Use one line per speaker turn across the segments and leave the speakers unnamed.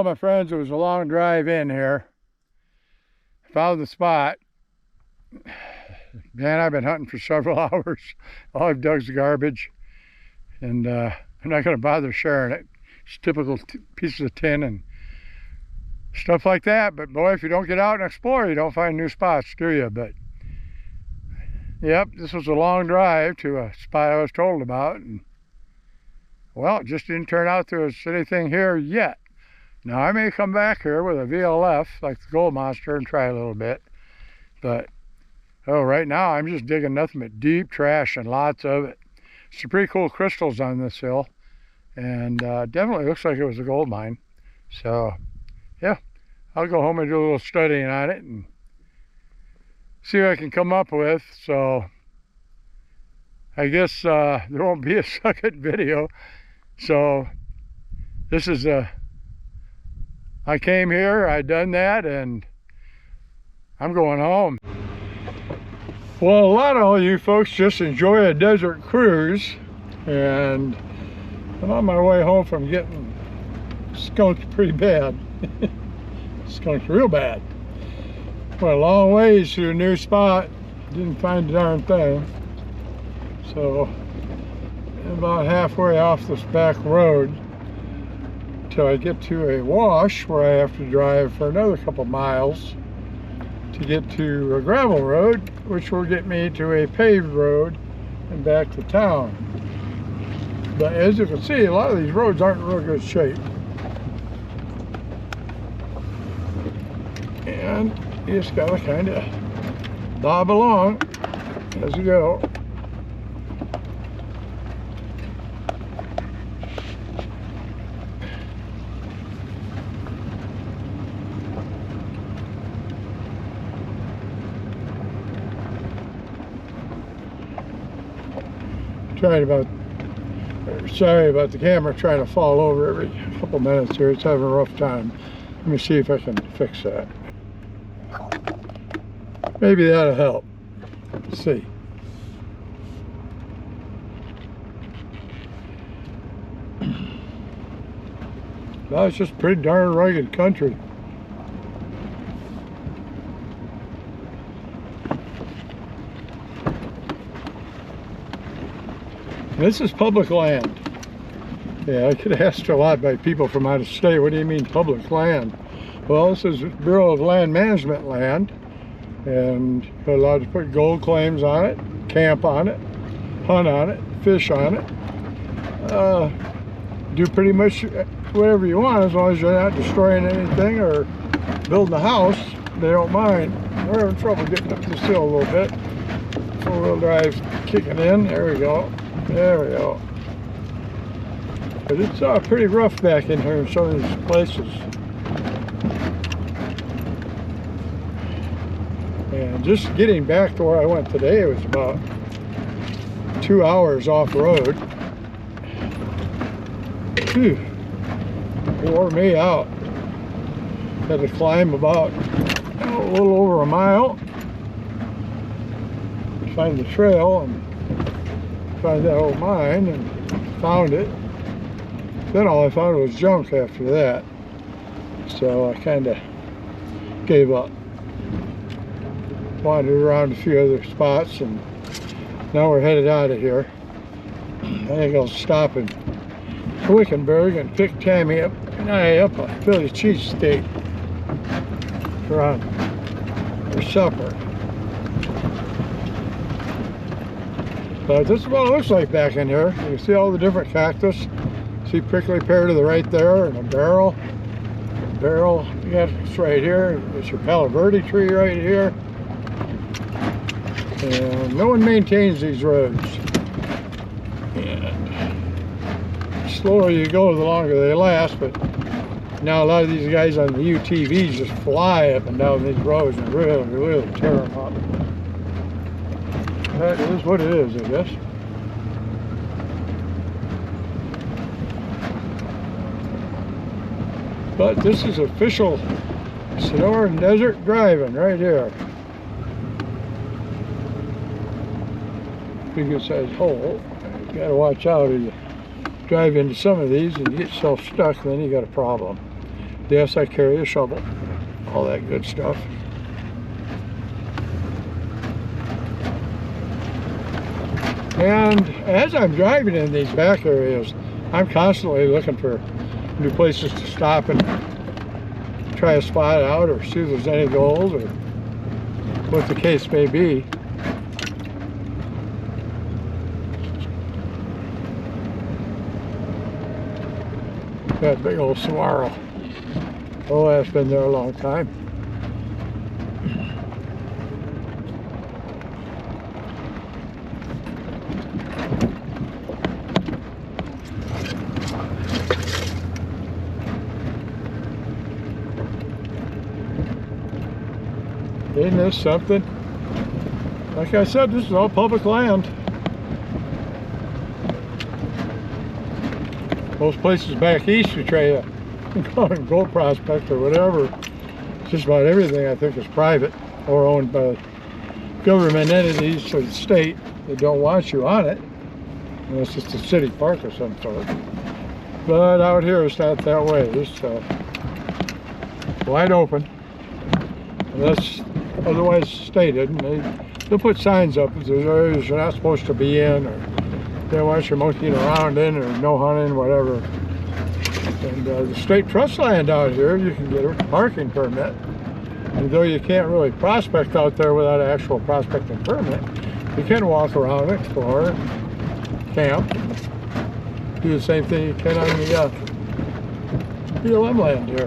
Well, my friends, it was a long drive in here. Found the spot. Man, I've been hunting for several hours. All I've dug is garbage. And I'm not going to bother sharing it. It's typical pieces of tin and stuff like that. But boy, if you don't get out and explore, you don't find new spots, do you? But yep, this was a long drive to a spot I was told about. And well, it just didn't turn out there was anything here yet. Now, I may come back here with a VLF, like the Gold Monster, and try a little bit. But, oh, right now, I'm just digging nothing but deep trash and lots of it. Some pretty cool crystals on this hill. And definitely looks like it was a gold mine. So, yeah, I'll go home and do a little studying on it and see what I can come up with. So, I guess there won't be a second video. So, this is I came here, I done that, and I'm going home. Well, a lot of all you folks just enjoy a desert cruise, and I'm on my way home from getting skunked pretty bad. Skunked real bad. Went a long ways to a new spot, didn't find a darn thing. So, about halfway off this back road, till I get to a wash where I have to drive for another couple miles to get to a gravel road, which will get me to a paved road and back to town. But as you can see, a lot of these roads aren't in real good shape. And you just gotta kind of bob along as you go. Sorry about the camera trying to fall over every couple minutes here. It's having a rough time. Let me see if I can fix that. Maybe that'll help. Let's see. Well, it's just pretty darn rugged country. This is public land. Yeah, I could ask a lot by people from out of state, what do you mean public land? Well, this is Bureau of Land Management land, and you're allowed to put gold claims on it, camp on it, hunt on it, fish on it, do pretty much whatever you want as long as you're not destroying anything or building a house. They don't mind. We're having trouble getting up this hill a little bit. Four-wheel drive kicking in. There we go. There we go. But it's pretty rough back in here in some of these places. And just getting back to where I went today, it was about 2 hours off road. Whew. Wore me out. Had to climb about a little over a mile to find the trail and find that old mine, and found it. Then all I found was junk after that. So I kind of gave up. Wandered around a few other spots, and now we're headed out of here. I think I'll stop in Wickenburg and pick Tammy up and I up a Philly cheesesteak for supper. But this is what it looks like back in here. You can see all the different cactus. See prickly pear to the right there, and a barrel. Barrel, yeah, it's right here. There's your Palo Verde tree right here. And no one maintains these roads. And the slower you go, the longer they last. But now a lot of these guys on the UTVs just fly up and down these roads and really tear them up. That is what it is, I guess. But this is official Sonoran Desert driving right here. Big good sized hole. You gotta watch out if you drive into some of these and you get yourself stuck, then you got a problem. Yes, I carry a shovel. All that good stuff. And as I'm driving in these back areas, I'm constantly looking for new places to stop and try a spot out or see if there's any gold or what the case may be. That big old saguaro. Oh, that's been there a long time. Isn't this something? Like I said, this is all public land. Most places back east you try to go and gold prospect or whatever. Just about everything I think is private or owned by government entities or the state that don't want you on it. Unless it's a city park of some sort. But out here it's not that way. It's wide open. Unless otherwise stated. And they'll put signs up if there's areas you're not supposed to be in, or they don't want you monkeying around in, or no hunting, whatever. And the state trust land out here, you can get a parking permit. And though you can't really prospect out there without an actual prospecting permit, you can walk around, explore, camp, do the same thing you can on the BLM land here.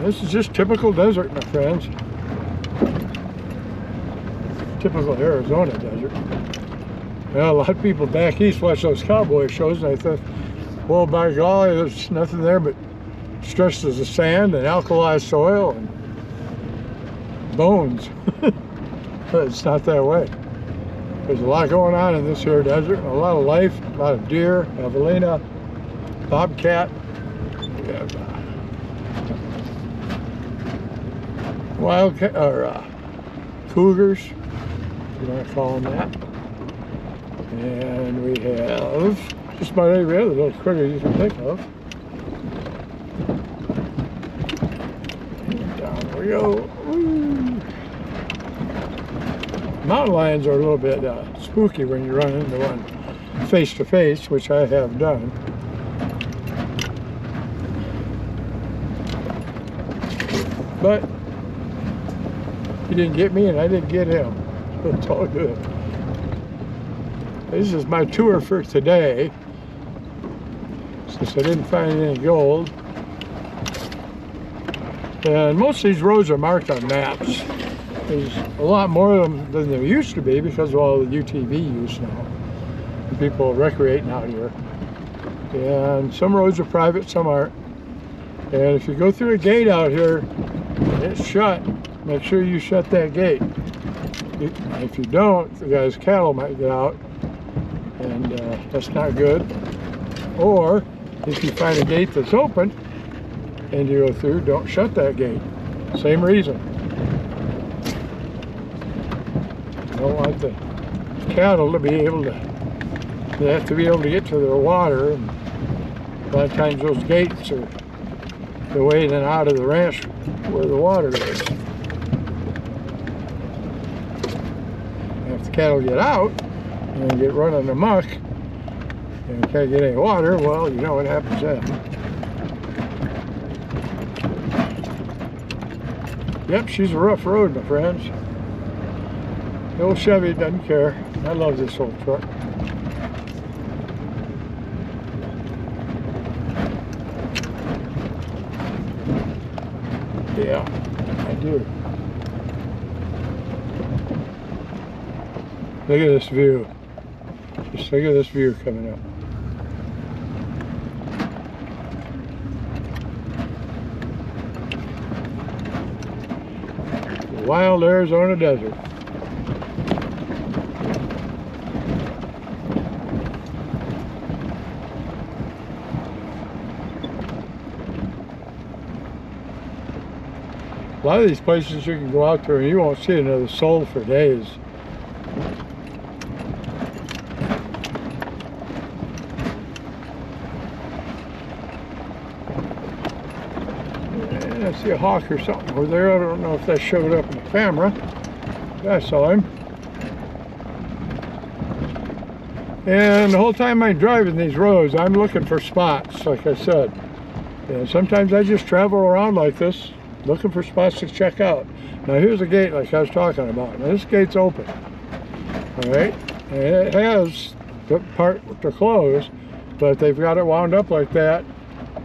This is just typical desert, my friends. Typical Arizona desert. Well, a lot of people back east watch those cowboy shows and I think, well, by golly, there's nothing there but stretches of sand and alkali soil and bones. But it's not that way. There's a lot going on in this here desert. A lot of life, a lot of deer, javelina, bobcat. Wildcat, or cougars, if you want to call them that. And we have just about every other little critter you can think of. And down we go. Woo. Mountain lions are a little bit spooky when you run into one face to face, which I have done. But he didn't get me and I didn't get him. It's all good. This is my tour for today. Since I didn't find any gold. And most of these roads are marked on maps. There's a lot more of them than there used to be because of all the UTV use now. And people recreating out here. And some roads are private, some aren't. And if you go through a gate out here and it's shut, make sure you shut that gate. If you don't, the guy's cattle might get out, and that's not good. Or if you find a gate that's open and you go through, don't shut that gate. Same reason. You don't want the cattle to be able to, they have to be able to get to their water, and a lot of times those gates are the way in and out of the ranch where the water is. If the cattle get out and get running amok and can't get any water, well, you know what happens then. Yep, she's a rough road, my friends. The old Chevy doesn't care. I love this old truck. Yeah, I do. Look at this view. Just look at this view coming up. Wild Arizona desert. A lot of these places you can go out there and you won't see another soul for days. I see a hawk or something over there. I don't know if that showed up in the camera. I saw him. And the whole time I'm driving these roads, I'm looking for spots, like I said. And sometimes I just travel around like this, looking for spots to check out. Now here's a gate like I was talking about. Now this gate's open. Alright? And it has the part to close, but they've got it wound up like that,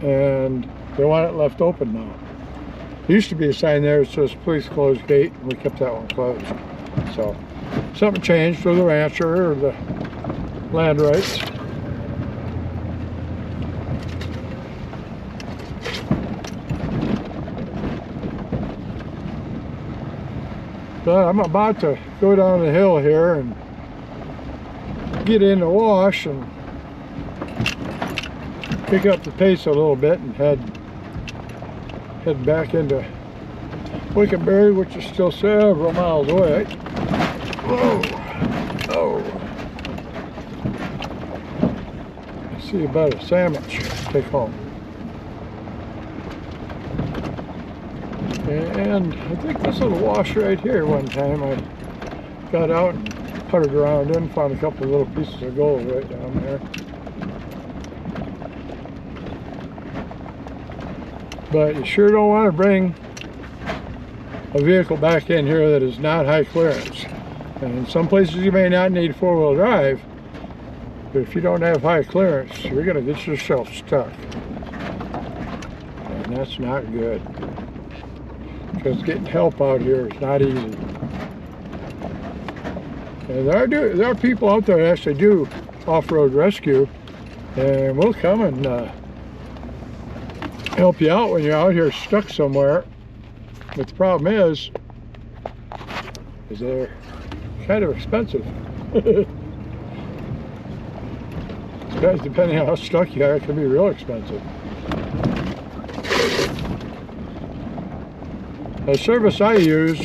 and they want it left open now. There used to be a sign there that says please close gate, and we kept that one closed. So something changed for the rancher or the land rights. But I'm about to go down the hill here and get in the wash and pick up the pace a little bit and head back into Wickenbury, which is still several miles away. Whoa! Oh! I see about a sandwich to take home. And I think this little wash right here one time I got out and puttered around in, found a couple of little pieces of gold right down there. But you sure don't want to bring a vehicle back in here that is not high clearance. And in some places you may not need four-wheel drive, but if you don't have high clearance, you're going to get yourself stuck. And that's not good. Because getting help out here is not easy. And there are people out there that actually do off-road rescue, and we'll come and help you out when you're out here stuck somewhere. But the problem is they're kind of expensive. Depending on how stuck you are, it can be real expensive. The service I use,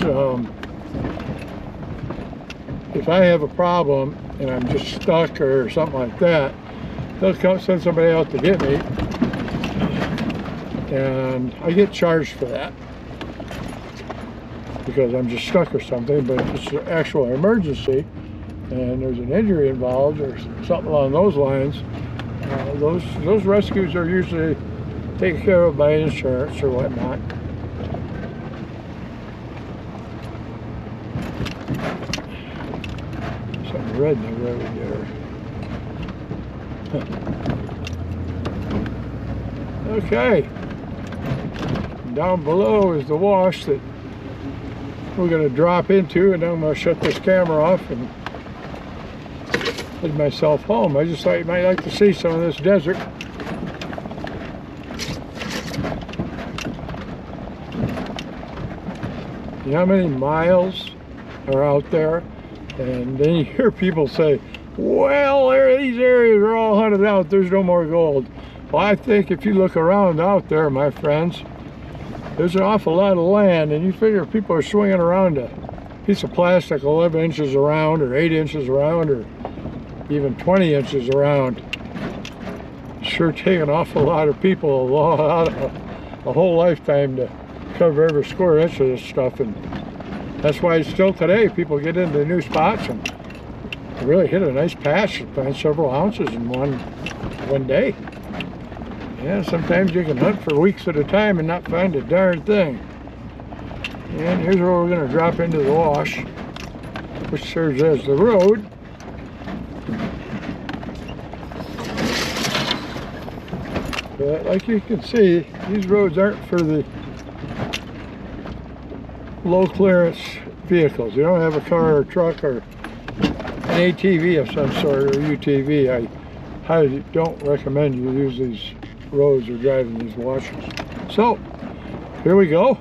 if I have a problem and I'm just stuck or something like that, they'll come send somebody out to get me, and I get charged for that because I'm just stuck or something. But if it's an actual emergency and there's an injury involved or something along those lines, those rescues are usually taken care of by insurance or whatnot. Something red in the road there. Okay. Down below is the wash that we're going to drop into, and I'm going to shut this camera off and head myself home. I just thought you might like to see some of this desert. You know how many miles are out there? And then you hear people say, well, these areas are all hunted out, there's no more gold. Well, I think if you look around out there, my friends, there's an awful lot of land, and you figure people are swinging around a piece of plastic 11 inches around, or 8 inches around, or even 20 inches around. Sure take an awful lot of people a whole lifetime to cover every square inch of this stuff. And that's why still today people get into new spots and really hit a nice patch and find several ounces in one day. Yeah, sometimes you can hunt for weeks at a time and not find a darn thing. And here's where we're going to drop into the wash, which serves as the road. But like you can see, these roads aren't for the low clearance vehicles. You don't have a car or a truck or an ATV of some sort or UTV. I highly don't recommend you use these roads or driving these washes. So here we go,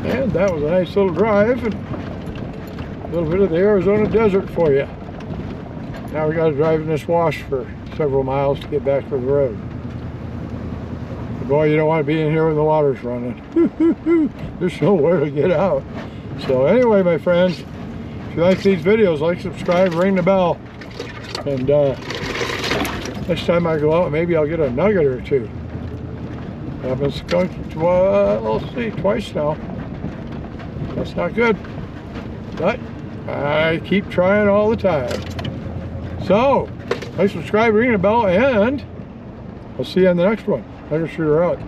and that was a nice little drive and a little bit of the Arizona desert for you. Now we got to drive in this wash for several miles to get back to the road. But boy, you don't want to be in here when the water's running. There's nowhere to get out. So anyway, my friends, if you like these videos, like, subscribe, ring the bell, and Next time I go out, maybe I'll get a nugget or two. I've been skunked, let's see, twice now. That's not good. But I keep trying all the time. So, like, subscribe, ring the bell, and I'll see you on the next one. Nugget Shooter out.